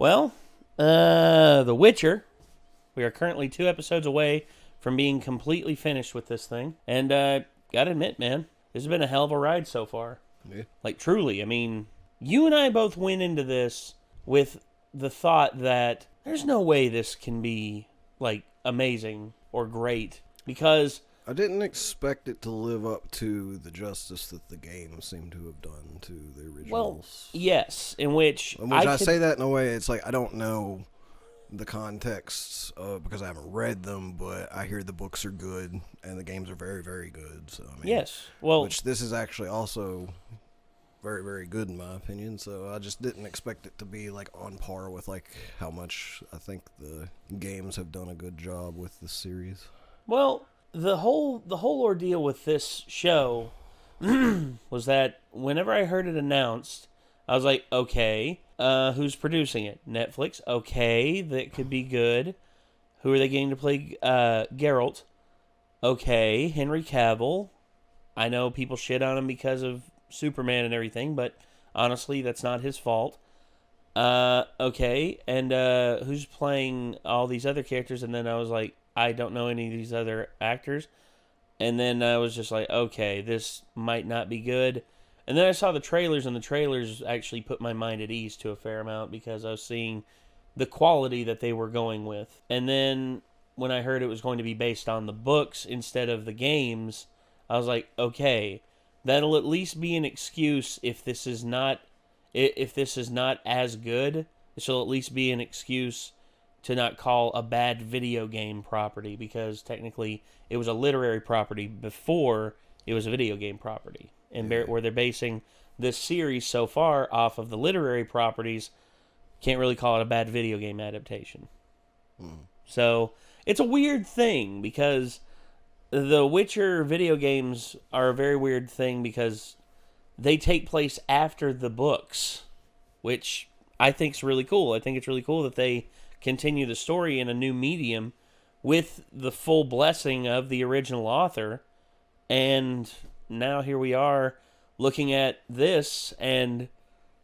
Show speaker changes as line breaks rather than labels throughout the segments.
Well, The Witcher. We are currently 2 episodes away from being completely finished with this thing. And gotta admit, man, this has been a hell of a ride so far.
Yeah.
Like, truly. I mean, you and I both went into this with the thought that there's no way this can be, like, amazing or great. Because
I didn't expect it to live up to the justice that the game seemed to have done to the originals.
Well, yes, in which
I say that in a way, it's like I don't know the contexts because I haven't read them, but I hear the books are good and the games are very, very good. So I mean,
yes, well,
which this is actually also very, very good in my opinion. So I just didn't expect it to be like on par with like how much I think the games have done a good job with this series.
well, the whole ordeal with this show was that whenever I heard it announced, I was like, okay, who's producing it? Netflix? Okay, that could be good. Who are they getting to play Geralt? Okay, Henry Cavill. I know people shit on him because of Superman and everything, but honestly, that's not his fault. Okay, and who's playing all these other characters? And then I was like, I don't know any of these other actors. And then I was just like, okay, this might not be good. And then I saw the trailers, and the trailers actually put my mind at ease to a fair amount because I was seeing the quality that they were going with. And then when I heard it was going to be based on the books instead of the games, I was like, okay, that'll at least be an excuse if this is not as good. This will at least be an excuse to not call a bad video game property, because technically it was a literary property before it was a video game property. And where they're basing this series so far off of the literary properties, can't really call it a bad video game adaptation. So it's a weird thing, because the Witcher video games are a very weird thing because they take place after the books, which I think is really cool. I think it's really cool that they continue the story in a new medium with the full blessing of the original author. And now here we are looking at this, and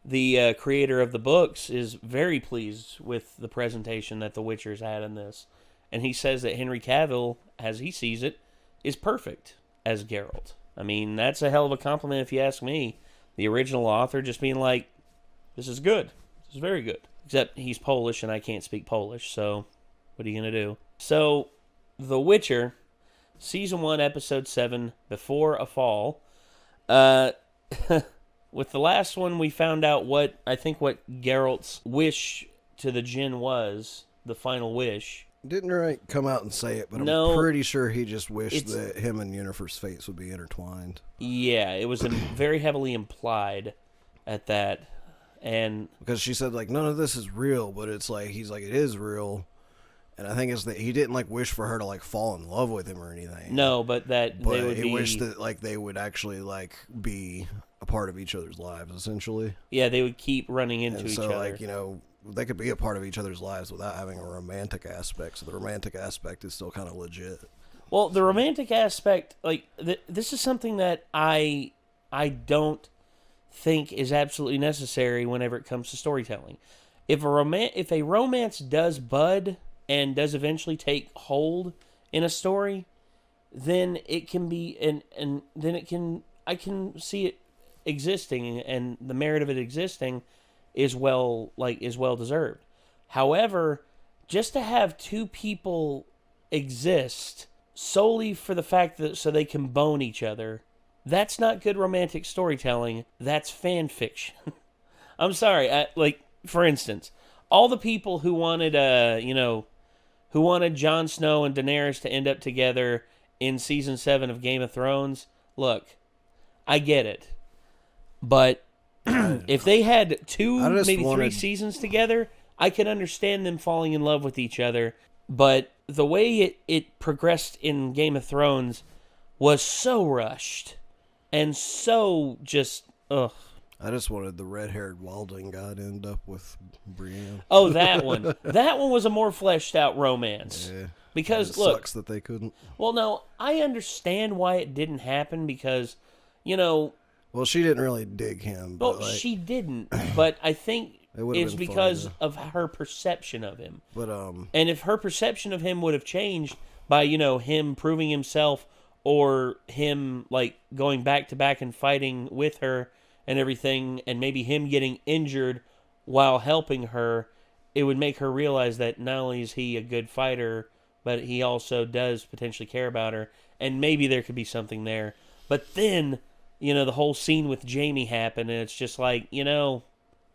the creator of the books is very pleased with the presentation that The Witcher's had in this. And he says that Henry Cavill, as he sees it, is perfect as Geralt. I mean, that's a hell of a compliment if you ask me. The original author just being like, this is good. This is very good. Except he's Polish and I can't speak Polish, so what are you going to do? So, The Witcher, Season 1, Episode 7, Before a Fall. With the last one, we found out what Geralt's wish to the Djinn was, the final wish.
Didn't right come out and say it, but I'm pretty sure he just wished that him and Yennefer's fates would be intertwined. Yeah,
it was very heavily implied at that. And
because she said, like, none of this is real, but it's like, he's like, it is real. And I think it's that he didn't, like, wish for her to, like, fall in love with him or anything.
No, but they would
he wished that, like, they would actually, like, be a part of each other's lives, essentially.
Yeah, they would keep running into each other.
So, like, you know, they could be a part of each other's lives without having a romantic aspect. So the romantic aspect is still kind of legit.
Well, the romantic aspect, like, this is something that I don't think is absolutely necessary whenever it comes to storytelling. If a romance does bud and does eventually take hold in a story, then it can be and then I can see it existing, and the merit of it existing is well deserved. However, just to have two people exist solely for the fact that so they can bone each other, that's not good romantic storytelling. That's fan fiction. I'm sorry. For instance, all the people who wanted, who wanted Jon Snow and Daenerys to end up together in Season 7 of Game of Thrones, look, I get it. But if they had 2, maybe 3 seasons together, I could understand them falling in love with each other. But the way it progressed in Game of Thrones was so rushed. And so just, ugh.
I just wanted the red-haired Wildling guy to end up with Brienne.
Oh, that one. That one was a more fleshed-out romance.
Yeah.
Because,
it
look.
Sucks that they couldn't.
Well, no, I understand why it didn't happen because, Well,
she didn't really dig him.
Well, she didn't. But I think
It would have
It's
been
because
fun,
of her perception of him.
but
And if her perception of him would have changed by, him proving himself or him, like, going back to back and fighting with her and everything, and maybe him getting injured while helping her, it would make her realize that not only is he a good fighter, but he also does potentially care about her, and maybe there could be something there. But then, the whole scene with Jamie happened, and it's just like,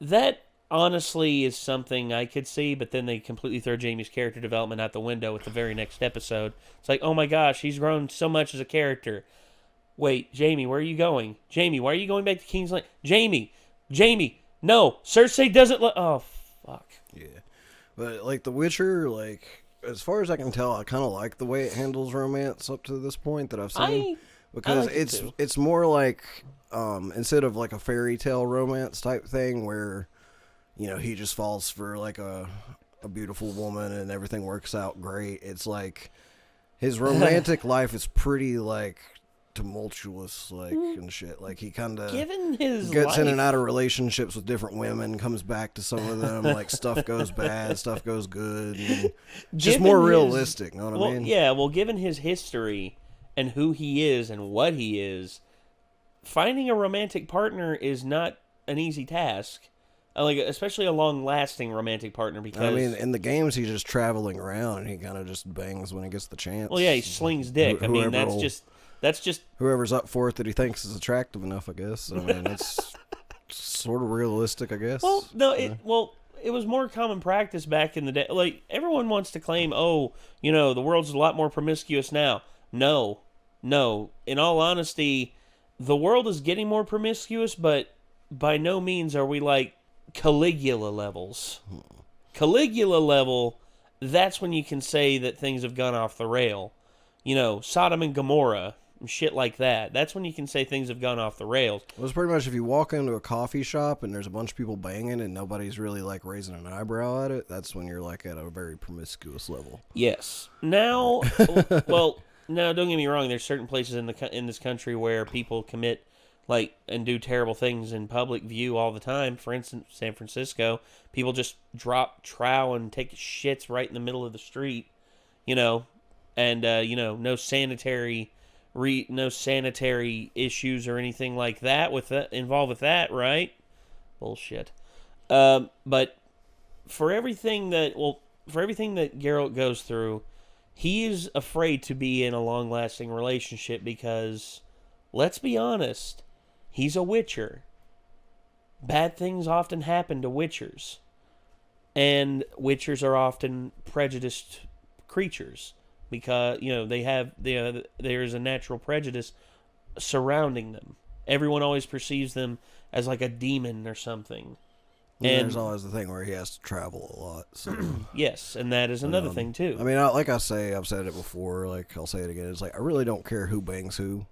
that honestly is something I could see, but then they completely throw Jamie's character development out the window with the very next episode. It's like, oh my gosh, he's grown so much as a character. Wait, Jamie, where are you going? Jamie, why are you going back to King's Landing? Jamie, no, Cersei doesn't oh, fuck.
yeah. But, like, The Witcher, like, as far as I can tell, I kind of like the way it handles romance up to this point that I've seen. Because
I like
it's more like, instead of, like, a fairy tale romance type thing where, he just falls for, like, a beautiful woman and everything works out great. It's like his romantic life is pretty, like, tumultuous, like, and shit. Like, he kind of gets in and out of relationships with different women, comes back to some of them, like, stuff goes bad, stuff goes good, and just more realistic, you know what I mean?
Yeah, well, given his history and who he is and what he is, finding a romantic partner is not an easy task. Like, especially a long-lasting romantic partner, because...
I mean, in the games, he's just traveling around, and he kind of just bangs when he gets the chance.
Well, yeah, he slings dick. I mean, that's just...
Whoever's up for it that he thinks is attractive enough, I guess. I mean, it's sort of realistic, I guess.
Well, no, it was more common practice back in the day. Like, everyone wants to claim, the world's a lot more promiscuous now. No. In all honesty, the world is getting more promiscuous, but by no means are we, like, Caligula levels. Caligula level, that's when you can say that things have gone off the rail. Sodom and Gomorrah, shit like that. That's when you can say things have gone off the rails.
Well, it's pretty much if you walk into a coffee shop and there's a bunch of people banging and nobody's really, like, raising an eyebrow at it, that's when you're, like, at a very promiscuous level.
Yes. Now, well, no, don't get me wrong. There's certain places in this country where people commit, like, and do terrible things in public view all the time. For instance, San Francisco, people just drop trow and take shits right in the middle of the street, and no sanitary issues or anything like that involved with that, right? Bullshit. But for everything that Geralt goes through, he is afraid to be in a long-lasting relationship because, let's be honest, he's a Witcher. Bad things often happen to Witchers. And Witchers are often prejudiced creatures because, there's a natural prejudice surrounding them. Everyone always perceives them as like a demon or something.
And there's always the thing where he has to travel a lot. So.
Yes, and that is another thing too.
I mean, I've said it before, like, I'll say it again. It's like, I really don't care who bangs who.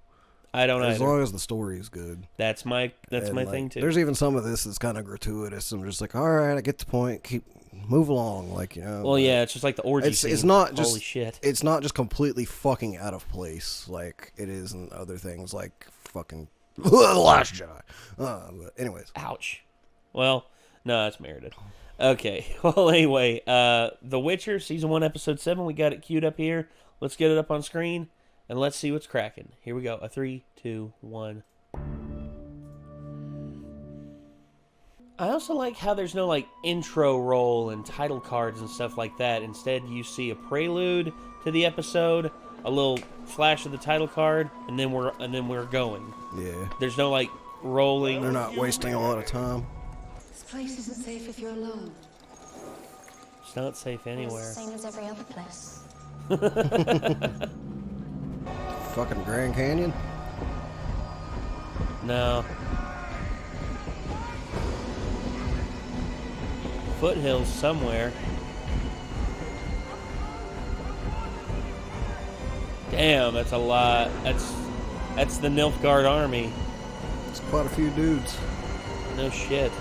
I don't
As
either.
long as the story is good.
That's my thing too.
There's even some of this that's kind of gratuitous. I'm just like, all right, I get the point. Move along, like,
Well, yeah, it's just like the orgy scene.
It's not just
holy shit.
It's not just completely fucking out of place like it is in other things like fucking The Last Jedi. But anyways.
Ouch. Well, no, that's merited. Okay. Well, anyway, The Witcher season 1 episode 7. We got it queued up here. Let's get it up on screen. And let's see what's cracking. Here we go. 3, 2, 1. I also like how there's no, like, intro roll and title cards and stuff like that. Instead, you see a prelude to the episode, a little flash of the title card, and then we're going.
Yeah.
There's no, like, rolling.
They're not wasting a lot of time.
This place isn't safe if you're alone.
It's not safe anywhere.
It's the same as every other place.
Fucking Grand Canyon?
No. Foothills somewhere. Damn, that's a lot. That's the Nilfgaard army.
It's quite a few dudes.
No shit.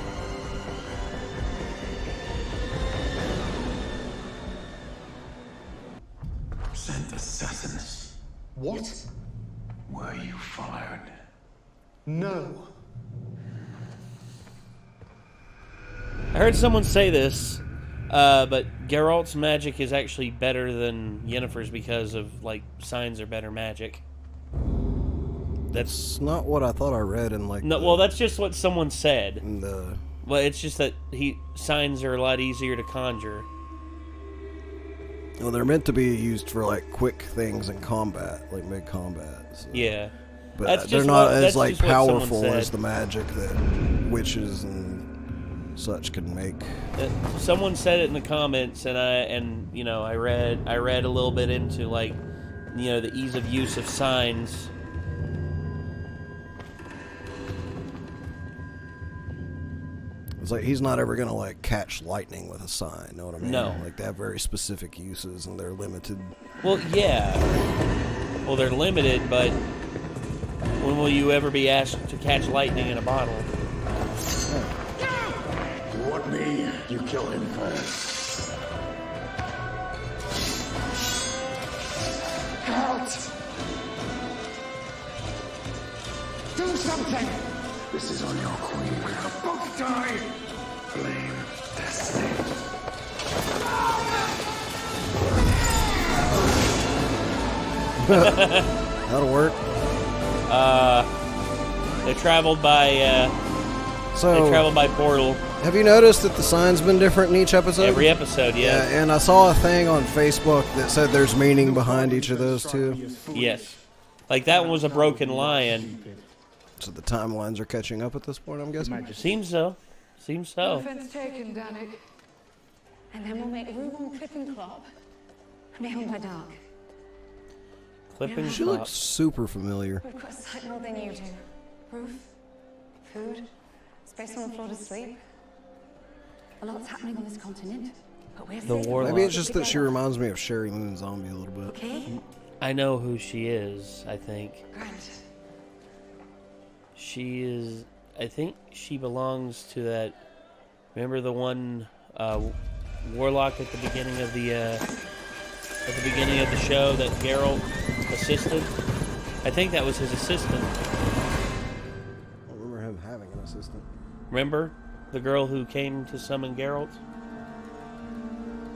Sent assassins.
What?
Were you followed?
No.
I heard someone say this, but Geralt's magic is actually better than Yennefer's because of, like, signs are better magic.
That's not what I thought I read in, like...
No, well, that's just what someone said.
In the...
Well, it's just that signs are a lot easier to conjure.
Well, they're meant to be used for, like, quick things in combat, like mid-combat. So.
Yeah.
But they're not as, like, powerful as the magic that witches and such can make.
Someone said it in the comments, and I read a little bit into, like, the ease of use of signs.
It's like he's not ever gonna like catch lightning with a sign, know what I mean?
No.
Like they have very specific uses and they're limited.
Well, yeah. Well, they're limited, but when will you ever be asked to catch lightning in a bottle?
What me? You kill him first.
Halt! Do something!
This is on your queen. Both die! Blame destiny.
That'll work.
They traveled by portal.
Have you noticed that the sign's been different in each episode?
Every episode, yeah.
Yeah, and I saw a thing on Facebook that said there's meaning behind each of those two.
Yes. Like that one was a broken lion.
So the timelines are catching up at this point, I'm guessing?
Seems so. Seems so.
Offense taken, Danik. And then we'll make room on Clipping Clop. Beyond by dark.
Clipping
She
Clop.
looks super familiar.
We've got sight more than you do. Roof, food, space on the floor to sleep. A lot's happening on this continent. But we're
The warlock.
Maybe it's just that she reminds me of Sherry Moon Zombie a little bit.
Okay?
I know who she is, I think.
Grant.
She is... I think she belongs to that... Remember the one warlock at the beginning of the show that Geralt assisted? I think that was his assistant.
I don't remember him having an assistant.
Remember? The girl who came to summon Geralt?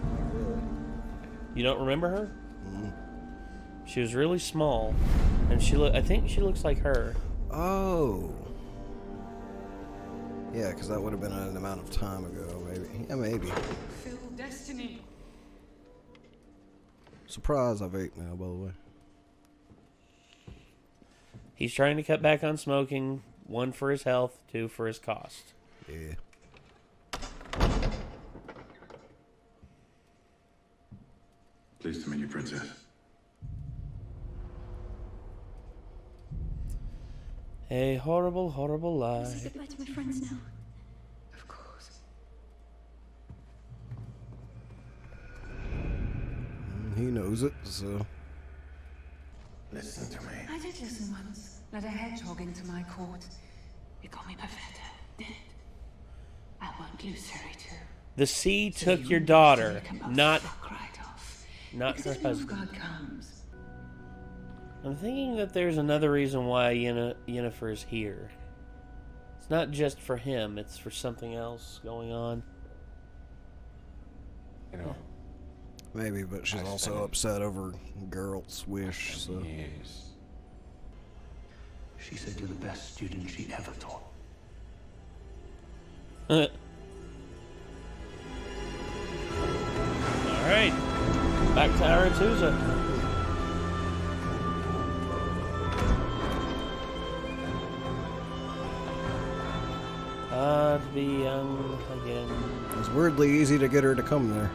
Not really.
You don't remember her?
Mm.
She was really small. And I think she looks like her.
Oh. Yeah, because that would have been an amount of time ago, maybe. Yeah, maybe.
Feel destiny.
Surprise, I've ate now, by the way.
He's trying to cut back on smoking. 1 for his health, 2 for his cost.
Yeah.
Pleased to meet you, Princess.
A horrible, horrible lie.
Say goodbye to my friends now. Of course.
He knows it, so...
Listen to me.
I did listen once. Led a hedgehog into my court. It got me perfetta. Dead. I won't lose her too.
The sea took your daughter, not her
Because
husband.
God comes.
I'm thinking that there's another reason why Yennefer's here. It's not just for him, it's for something else going on.
You know,
Maybe, but she's also upset over Geralt's wish, so...
years. She said you're the best student she ever taught.
Alright. Back to Aretusa. To be young again.
It's weirdly easy to get her to come there.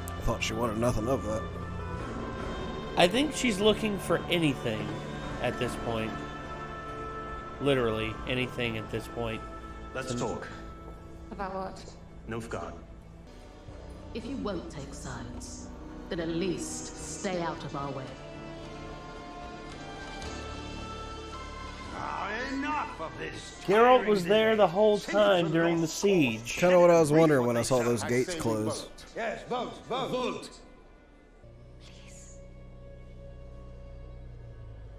I thought she wanted nothing of that.
I think she's looking for anything at this point. Literally anything at this point.
Let's talk.
About what?
Nilfgaard.
If you won't take sides, then at least stay out of our way.
Enough of this.
Geralt was there the whole time during the siege.
Kind of what I was wondering when I saw those gates close.
Yes, vote.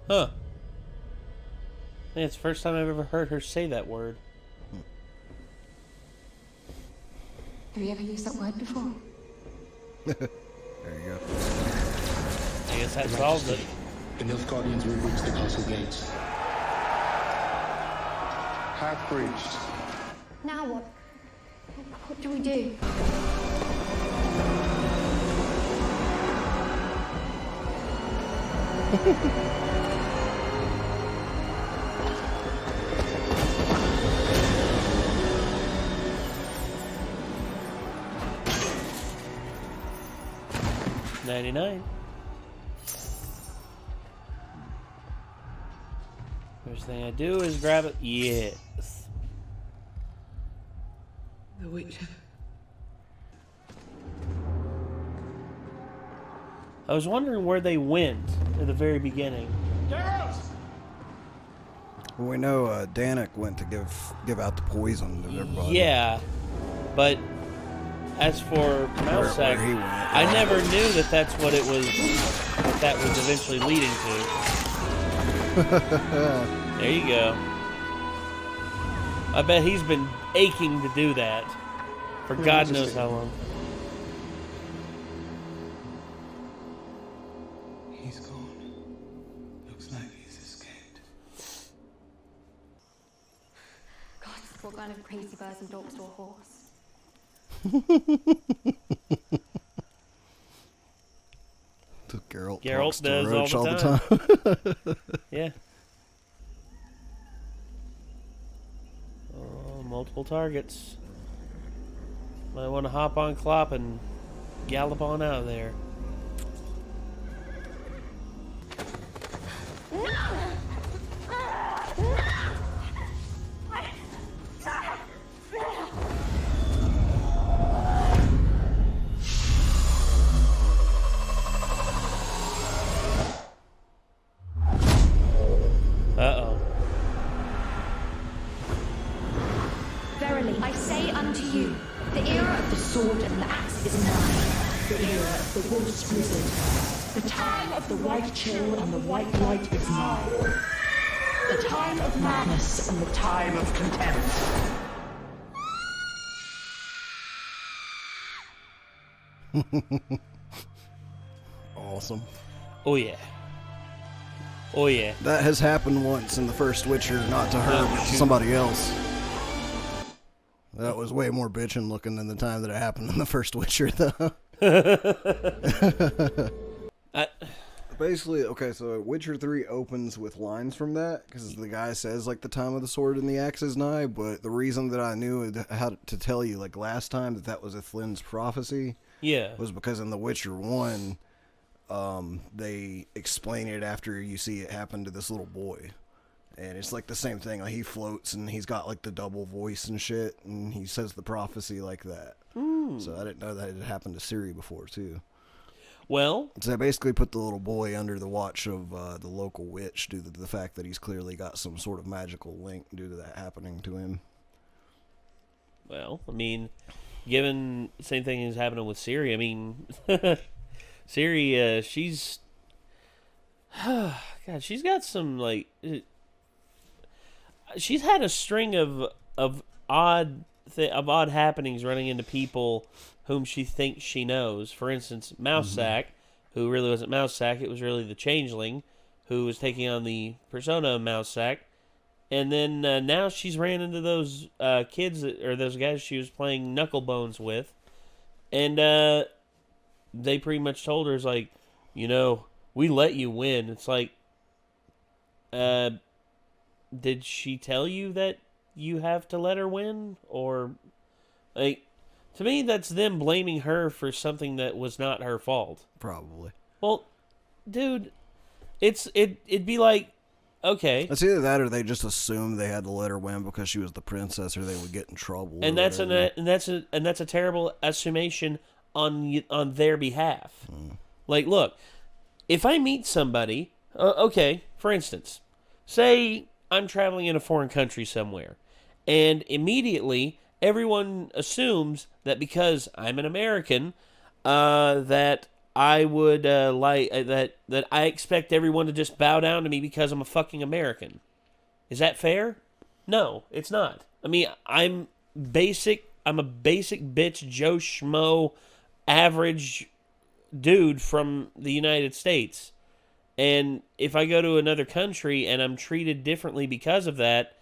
Huh. I think it's the first time I've ever heard her say that word.
Have you ever used that word before?
There you go.
I guess that solves it.
The Nilfgaardians will breach the castle gates.
Have breached.
Now what? What do we do?
$99. First thing I do is grab it. Yes.
The Witcher.
I was wondering where they went at the very beginning.
Well, we know Danik went to give out the poison to everybody.
Yeah, but as for Mousesack,
where he went.
I never knew that that's what it was. What that was eventually leading to. There you go. I bet he's been aching to do that for God knows how long.
He's gone. Looks like he's escaped.
God, what kind of crazy person talks to a horse?
Geralt
Geralt
talks to
does
Roach
all the
time.
Yeah. Oh, multiple targets. Might want to hop on Klopp and gallop on out of there. Uh-oh.
Verily, I say unto you, the era of
The sword and the axe is nigh. The era of the wolf's blizzard. The time of the white chill and the white light is nigh. The time of madness and the time of contempt.
Awesome.
Oh, yeah. Oh, yeah.
That has happened once in the first Witcher, not to her, but to somebody else. That was way more bitchin' looking than the time that it happened in the first Witcher, though. Basically, okay, so Witcher 3 opens with lines from that, because the guy says, like, the time of the sword and the axe is nigh, but the reason that I knew how to tell you, like, last time that was a Flynn's prophecy
Yeah.
was because in The Witcher 1, they explain it after you see it happen to this little boy. And it's like the same thing. Like he floats and he's got like the double voice and shit, and he says the prophecy like that. So I didn't know that it had happened to Ciri before too.
Well,
So they basically put the little boy under the watch of the local witch due to the fact that he's clearly got some sort of magical link due to that happening to him.
well, I mean, given the same thing is happening with Ciri, I mean, Ciri, she's, God, she's got some like, she's had a string of odd happenings running into people whom she thinks she knows. For instance, Mousesack, who really wasn't Mousesack, it was really the Changeling, who was taking on the persona of Mousesack. And then now she's ran into those kids, or those guys she was playing Knucklebones with. And they pretty much told her, it's like, you know, we let you win. It's like, did she tell you that you have to let her win? Or, like, to me, that's them blaming her for something that was not her fault.
Probably.
Well, dude, it'd be like, okay.
It's either that or they just assumed they had to let her win because she was the princess or they would get in trouble.
And that's a terrible assumption on their behalf. Like, look, if I meet somebody, okay, for instance, say I'm traveling in a foreign country somewhere, and immediately everyone assumes that because I'm an American, that I would that I expect everyone to just bow down to me because I'm a fucking American. Is that fair? No, it's not. I mean, I'm basic I'm a basic bitch, Joe Schmo, average dude from the United States. And if I go to another country and I'm treated differently because of that,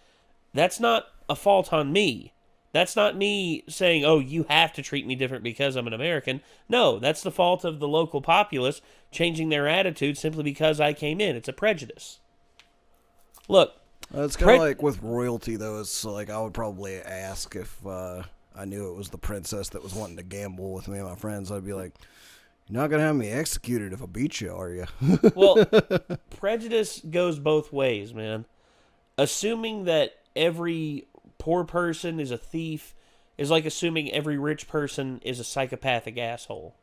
that's not a fault on me. That's not me saying, oh, you have to treat me different because I'm an American. No, that's the fault of the local populace changing their attitude simply because I came in. It's a prejudice. Look.
It's kind of like with royalty, though. It's like I would probably ask if I knew it was the princess that was wanting to gamble with me and my friends. I'd be like, you're not going to have me executed if I beat you, are you?
Well, prejudice goes both ways, man. Assuming that every poor person is a thief is like assuming every rich person is a psychopathic asshole.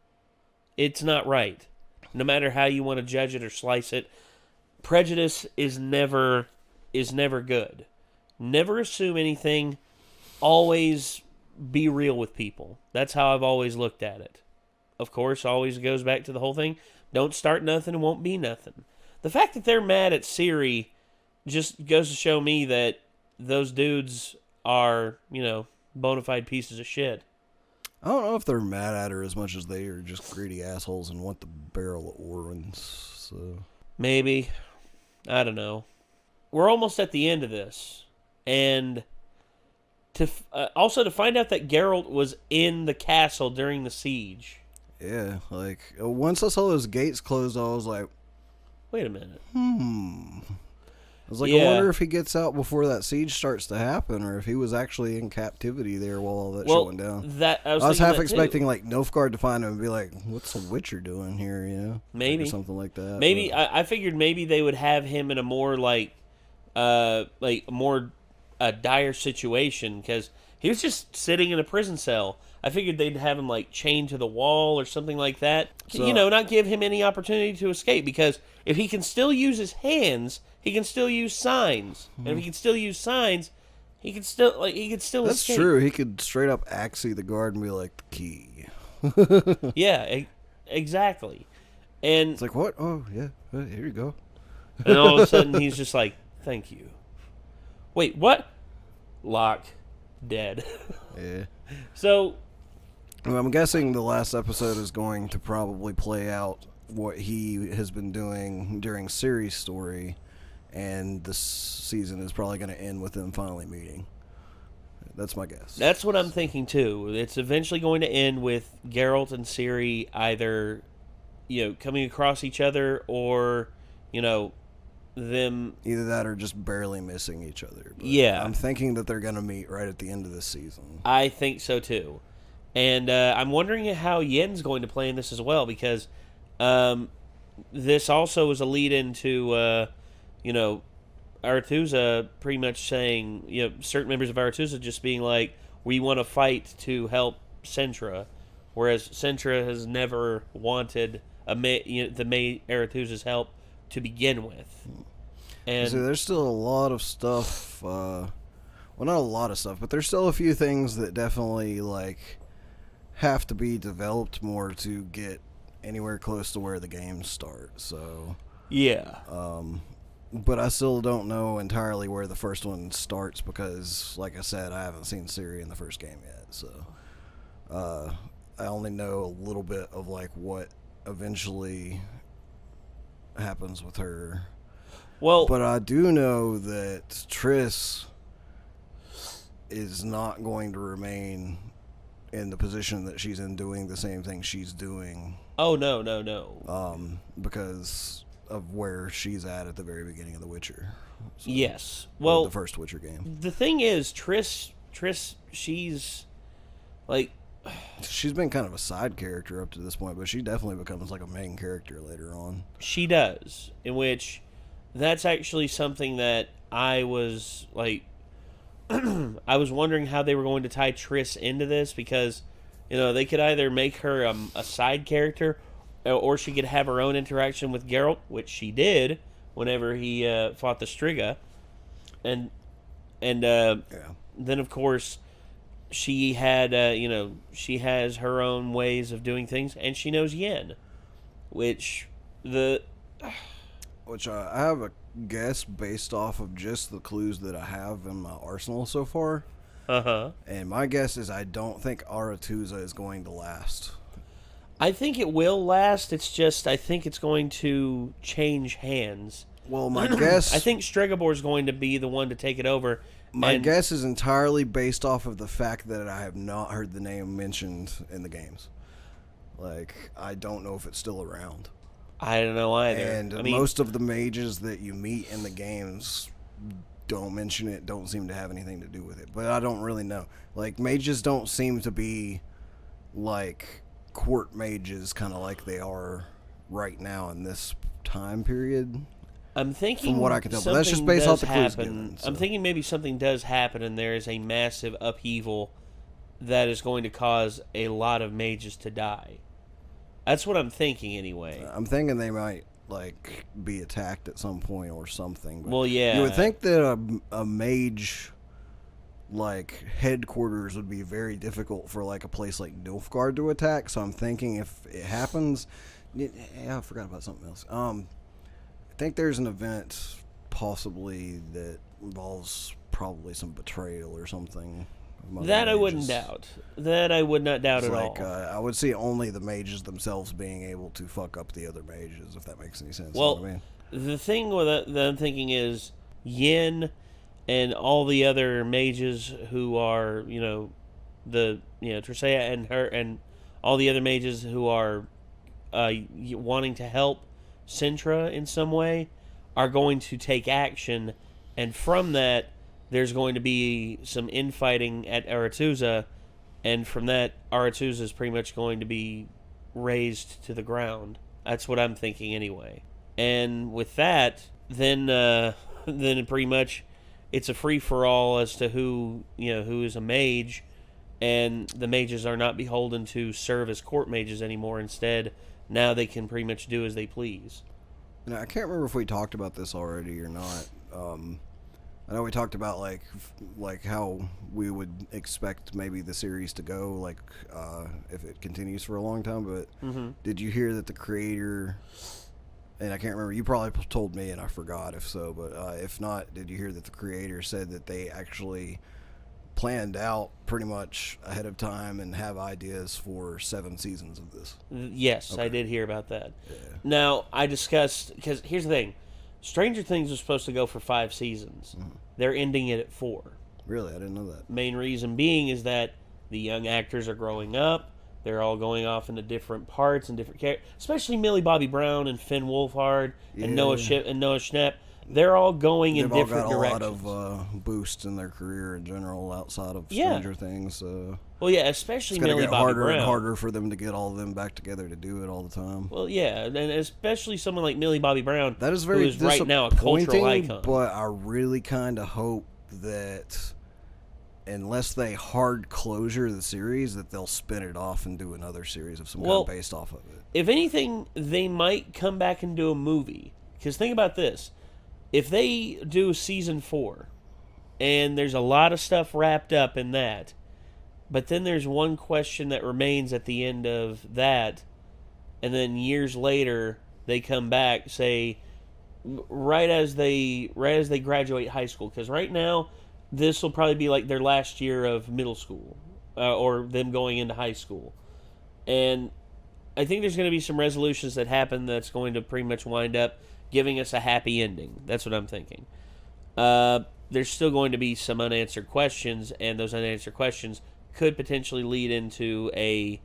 It's not right. No matter how you want to judge it or slice it, prejudice is never good. Never assume anything. Always be real with people. That's how I've always looked at it. Of course, always goes back to the whole thing. Don't start nothing and won't be nothing. The fact that they're mad at Siri just goes to show me that those dudes are, bona fide pieces of shit.
I don't know if they're mad at her as much as they are just greedy assholes and want the barrel of Orwins. So
maybe. I don't know. We're almost at the end of this. And also to find out that Geralt was in the castle during the siege.
Yeah, like, once I saw those gates closed, I was like,
wait a minute.
I was like, I wonder if he gets out before that siege starts to happen, or if he was actually in captivity there while all that shit went down.
I
was half expecting like Nilfgaard to find him and be like, "What's the Witcher doing here?"
Maybe
or something like that.
Maybe I figured maybe they would have him in a more dire situation because he was just sitting in a prison cell. I figured they'd have him like chained to the wall or something like that. So, not give him any opportunity to escape because if he can still use his hands, he can still use signs. And if he can still use signs, he could still escape.
That's true. He could straight up axie the guard and be like, the key.
Yeah, exactly. And
it's like, what? Oh, yeah. Here you go.
And all of a sudden he's just like, thank you. Wait, what? Lock. Dead.
Yeah.
So
I'm guessing the last episode is going to probably play out what he has been doing during Ciri's story, and this season is probably going to end with them finally meeting. That's my guess.
That's what I'm thinking too. It's eventually going to end with Geralt and Ciri either, coming across each other or, them
either that or just barely missing each other. But
yeah,
I'm thinking that they're going to meet right at the end of this season.
I think so too. And I'm wondering how Yen's going to play in this as well, because this also is a lead into, Arethusa pretty much saying, certain members of Arethusa just being like, we want to fight to help Sentra, whereas Sentra has never wanted the Arethusa's help to begin with. And
so there's still a lot of stuff, well, not a lot of stuff, but there's still a few things that definitely, have to be developed more to get anywhere close to where the games start. So
yeah,
but I still don't know entirely where the first one starts because, like I said, I haven't seen Ciri in the first game yet. So I only know a little bit of what eventually happens with her.
Well,
but I do know that Triss is not going to remain in the position that she's in doing the same thing she's doing.
Oh, no.
Because of where she's at the very beginning of The Witcher. So,
yes. Well,
the first Witcher game.
The thing is, Triss, she's
she's been kind of a side character up to this point, but she definitely becomes a main character later on.
She does, in which that's actually something that I was I was wondering how they were going to tie Triss into this, because they could either make her a side character, or she could have her own interaction with Geralt, which she did whenever he fought the Striga, and then of course she had she has her own ways of doing things, and she knows Yen, which I have a guess based off of just the clues that I have in my arsenal so far.
And my guess is I don't think Aretuza is going to last.
I think it will last. It's just I think it's going to change hands.
Well, my guess...
I think Stregobor is going to be the one to take it over.
My guess is entirely based off of the fact that I have not heard the name mentioned in the games. Like, I don't know if it's still around.
I don't know either.
And most of the mages that you meet in the games don't mention it, don't seem to have anything to do with it. But I don't really know. Like, mages don't seem to be, like, court mages, kind of like they are right now in this time period.
I'm thinking
from what I can tell, but that's just based off the clues given. So.
I'm thinking maybe something does happen and there is a massive upheaval that is going to cause a lot of mages to die. That's what I'm thinking anyway.
I'm thinking they might like be attacked at some point or something. But
well, yeah.
You would think that a mage like headquarters would be very difficult for like a place like Nilfgaard to attack. So I'm thinking if it happens, yeah, I forgot about something else. I think there's an event possibly that involves probably some betrayal or something.
That I wouldn't doubt. That I would not doubt at all.
I would see only the mages themselves being able to fuck up the other mages, if that makes any sense.
Well,
you know what I mean?
The thing with that I'm thinking is Yin and all the other mages who are, Trisea and her and all the other mages who are wanting to help Sintra in some way are going to take action, and from that there's going to be some infighting at Aretuza, and from that Aretuza is pretty much going to be razed to the ground. That's what I'm thinking anyway. And with that, then pretty much it's a free for all as to who is a mage, and the mages are not beholden to serve as court mages anymore. Instead, now they can pretty much do as they please.
Now, I can't remember if we talked about this already or not. I know we talked about like how we would expect maybe the series to go, like if it continues for a long time. But did you hear that the creator? And I can't remember. You probably told me, and I forgot if so. But if not, did you hear that the creator said that they actually planned out pretty much ahead of time and have ideas for 7 seasons of this?
Yes,
okay.
I did hear about that.
Yeah.
Now, I discussed, because here's the thing. Stranger Things was supposed to go for 5 seasons. They're ending it at 4.
Really? I didn't know that.
Main reason being is that the young actors are growing up. They're all going off into different parts and different characters. Especially Millie Bobby Brown and Finn Wolfhard and Noah Schnapp. They're all going in different directions.
They've all got a lot of boost in their career in general outside of Stranger Things.
Well, yeah, especially Millie
Bobby Brown. It's going to get harder and harder for them to get all of them back together to do it all the time.
Well, yeah, and especially someone like Millie Bobby Brown,
that is very
who is right now a cultural icon.
But I really kind of hope that unless they hard closure the series, that they'll spin it off and do another series of some kind based off of it.
If anything, they might come back and do a movie. Because think about this. If they do season 4, and there's a lot of stuff wrapped up in that, but then there's one question that remains at the end of that, and then years later they come back, say, right as they graduate high school, because right now this will probably be like their last year of middle school, or them going into high school, and I think there's going to be some resolutions that happen that's going to pretty much wind up giving us a happy ending. That's what I'm thinking. There's still going to be some unanswered questions, and those unanswered questions could potentially lead into a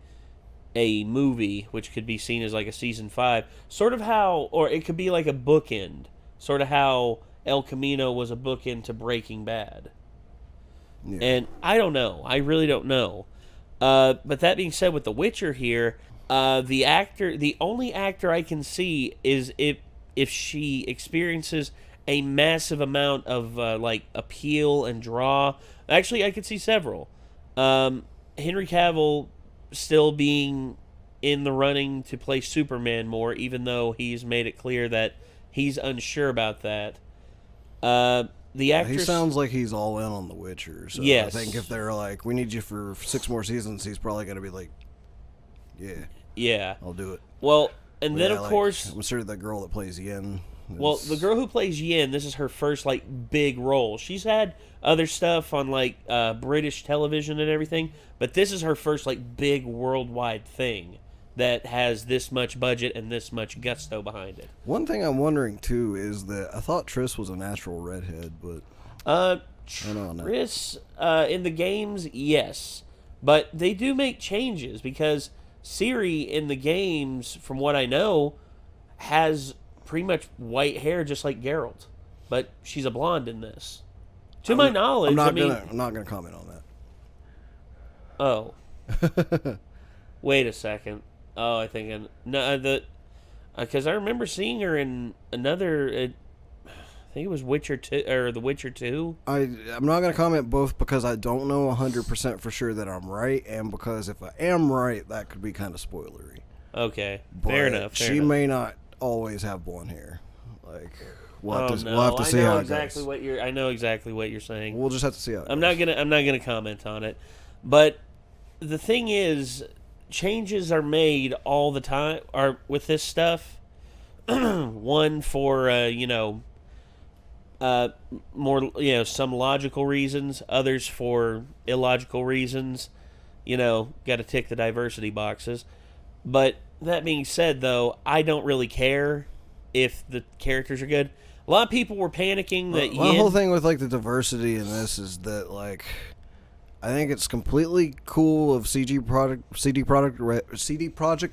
movie, which could be seen as like a season 5. Sort of how, or it could be like a bookend. Sort of how El Camino was a bookend to Breaking Bad. Yeah. And I don't know. I really don't know. But that being said, with The Witcher here, the only actor I can see is if she experiences a massive amount of like appeal and draw. Actually, I could see several. Henry Cavill still being in the running to play Superman more, even though he's made it clear that he's unsure about that. The actress,
he sounds like he's all in on The Witcher. So
yes.
I think if they're like, we need you for 6 more seasons, he's probably going to be like, yeah,
yeah,
I'll do it.
Well, and then of course,
I'm sure the girl that plays Yen
Well, the girl who plays Yin, this is her first like big role. She's had other stuff on like British television and everything, but this is her first like big worldwide thing that has this much budget and this much gusto behind it.
One thing I'm wondering too is that I thought Triss was a natural redhead, but
Triss in the games, yes, but they do make changes because Ciri in the games, from what I know, has pretty much white hair just like Geralt, but she's a blonde in this. To my knowledge,
I'm not gonna comment on that.
Oh, wait a second. Oh, I think because I remember seeing her in another. I think it was Witcher 2 or The Witcher 2.
I'm not gonna comment both because I don't know 100% for sure that I'm right, and because if I am right, that could be kind of spoilery.
Okay,
But
fair enough.
She may not always have blonde hair. Like we'll have to see
I know
how it
exactly
goes.
I know exactly what you're saying.
We'll just have to see how it
I'm
goes.
not gonna comment on it, but the thing is, changes are made all the time. Are with this stuff. One for more some logical reasons, others for illogical reasons. Got to tick the diversity boxes. But that being said, though, I don't really care if the characters are good. A lot of people were panicking that
my whole thing with like the diversity in this is that like I think it's completely cool of CD Projekt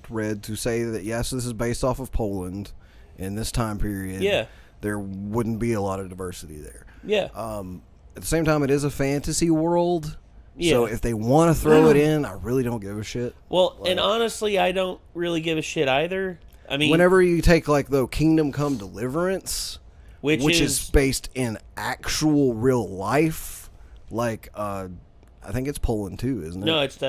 Red to say that yes, this is based off of Poland in this time period.
Yeah,
there wouldn't be a lot of diversity there.
Yeah.
At the same time, it is a fantasy world.
Yeah.
So if they want to throw it in, I really don't give a shit.
Well, and honestly, I don't really give a shit either. I mean,
whenever you take like the Kingdom Come Deliverance, which is based in actual real life, like I think it's Poland too, isn't it?
No, it's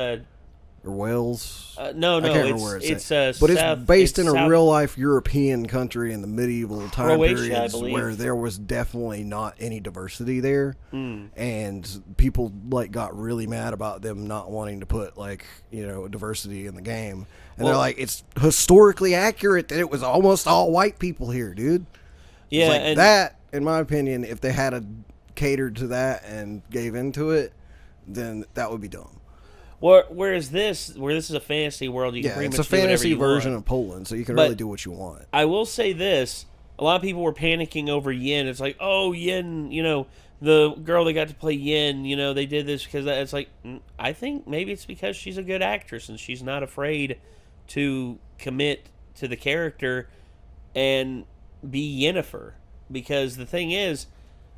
or Wales.
No,
I can't remember where
it's
but it's based in a real life European country in the medieval time
Croatia,
periods where there was definitely not any diversity there, and people like got really mad about them not wanting to put like diversity in the game, and they're like, it's historically accurate that it was almost all white people here, dude.
Yeah,
like
and
that, in my opinion, if they had catered to that and gave into it, then that would be dumb.
Whereas this is a fantasy world, you can pretty
it's
much
a fantasy
do whatever you
version
want.
of Poland, so you can
But
really do what you want.
I will say this: a lot of people were panicking over Yin. It's like, oh, Yin, the girl that got to play Yin, they did this because it's like, I think maybe it's because she's a good actress and she's not afraid to commit to the character and be Yennefer. Because the thing is,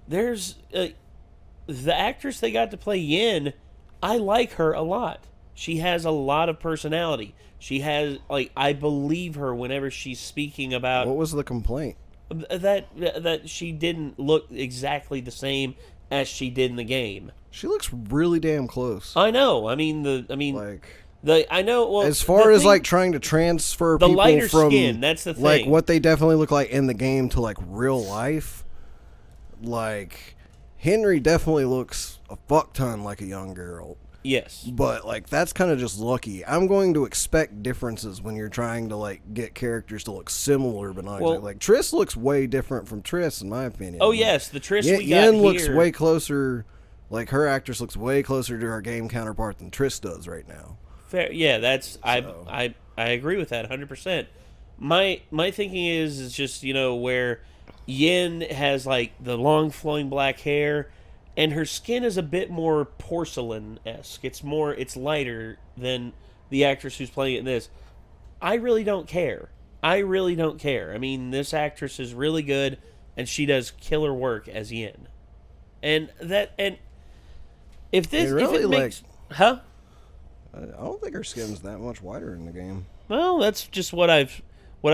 there's the actress they got to play Yin. I like her a lot. She has a lot of personality. She has, I believe her whenever she's speaking about...
What was the complaint?
That she didn't look exactly the same as she did in the game.
She looks really damn close.
I know. I know. Well,
as far as trying to transfer
the
people
lighter
from
skin, that's the thing.
Like what they definitely look like in the game to like real life. Like Henry definitely looks a fuck ton like a young girl.
Yes.
But that's kind of just lucky. I'm going to expect differences when you're trying to get characters to look similar but not exactly. Triss looks way different from Triss in my opinion.
Oh yes, the Triss we got
Yen
here
looks way closer. Her actress looks way closer to her game counterpart than Triss does right now.
Fair, yeah, that's I agree with that 100%. My thinking is just where Yin has the long flowing black hair, and her skin is a bit more porcelain-esque. It's lighter than the actress who's playing it in this. I really don't care. I mean, this actress is really good, and she does killer work as Yin. And if it makes, huh?
I don't think her skin's that much whiter in the game.
Well, that's just what I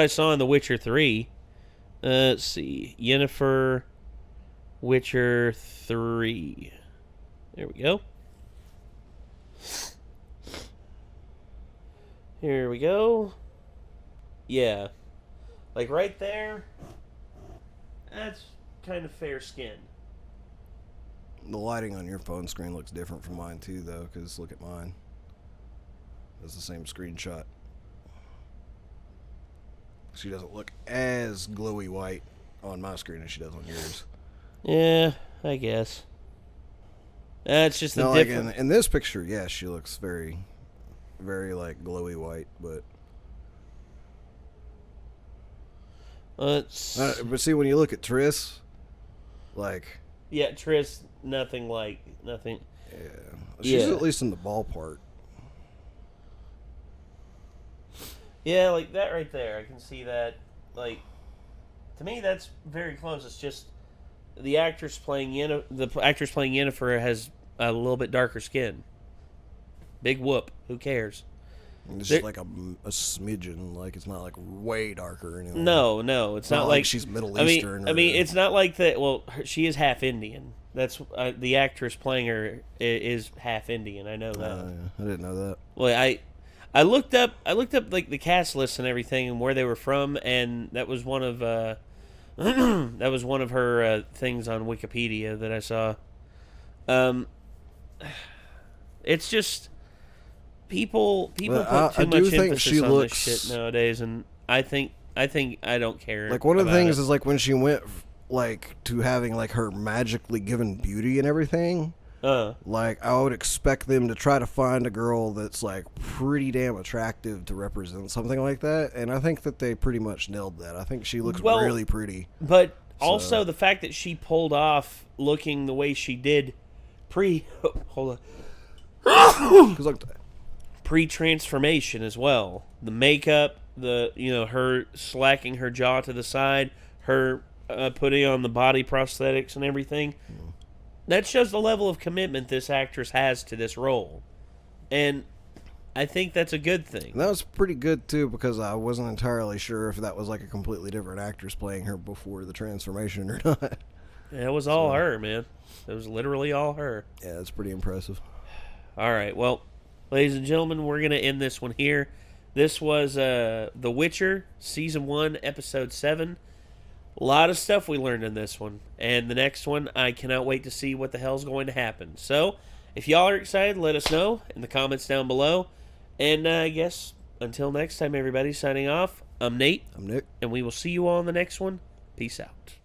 saw in The Witcher 3. Let's see. Yennefer, Witcher 3. There we go. Here we go. Yeah. Right there. That's kind of fair skin.
The lighting on your phone screen looks different from mine too, though, because look at mine. It's the same screenshot. She doesn't look as glowy white. on my screen as she does on yours.
Yeah, I guess. It's just
No,
a
like
different.
in this picture, yeah, she looks very, very like glowy white, but
But
see when you look at Triss, like
yeah, Triss, nothing.
yeah, she's
Yeah.
at least in the ballpark.
Yeah, like that right there. I can see that. Like, to me, that's very close. It's just the actress playing Yennefer has a little bit darker skin. Big whoop. Who cares?
It's
There-
just like a smidgen, like it's not like way darker or anything.
No, it's not like
she's Middle
I mean,
Eastern.
I mean, it's not like that. Well, she is half Indian. That's the actress playing her is half Indian. I know that.
yeah, I didn't know that.
Well, I looked up like the cast lists and everything and where they were from, and that was one of that was one of her things on Wikipedia that I saw. It's just people
Well,
put too
I do
much
think
emphasis
she
on
looks-
this shit nowadays, and I think I don't care.
Like one of the
about
things
it.
is like when she went like to having like her magically given beauty and everything. Like I would expect them to try to find a girl that's like pretty damn attractive to represent something like that, and I think that they pretty much nailed that. I think she looks really pretty.
But also the fact that she pulled off looking the way she did hold on.
'Cause, like,
Pre-transformation as well. The makeup, her slacking her jaw to the side, her putting on the body prosthetics and everything. That shows the level of commitment this actress has to this role. And I think that's a good thing.
that was pretty good too, because I wasn't entirely sure if that was like a completely different actress playing her before the transformation or not.
It was all her, man. It was literally all her.
Yeah, that's pretty impressive.
All right, well, ladies and gentlemen, we're going to end this one here. This was The Witcher, Season 1, Episode 7. A lot of stuff we learned in this one. And the next one, I cannot wait to see what the hell's going to happen. So, if y'all are excited, let us know in the comments down below. And I guess, until next time, everybody, signing off, I'm Nate.
I'm Nick.
And we will see you all in the next one. Peace out.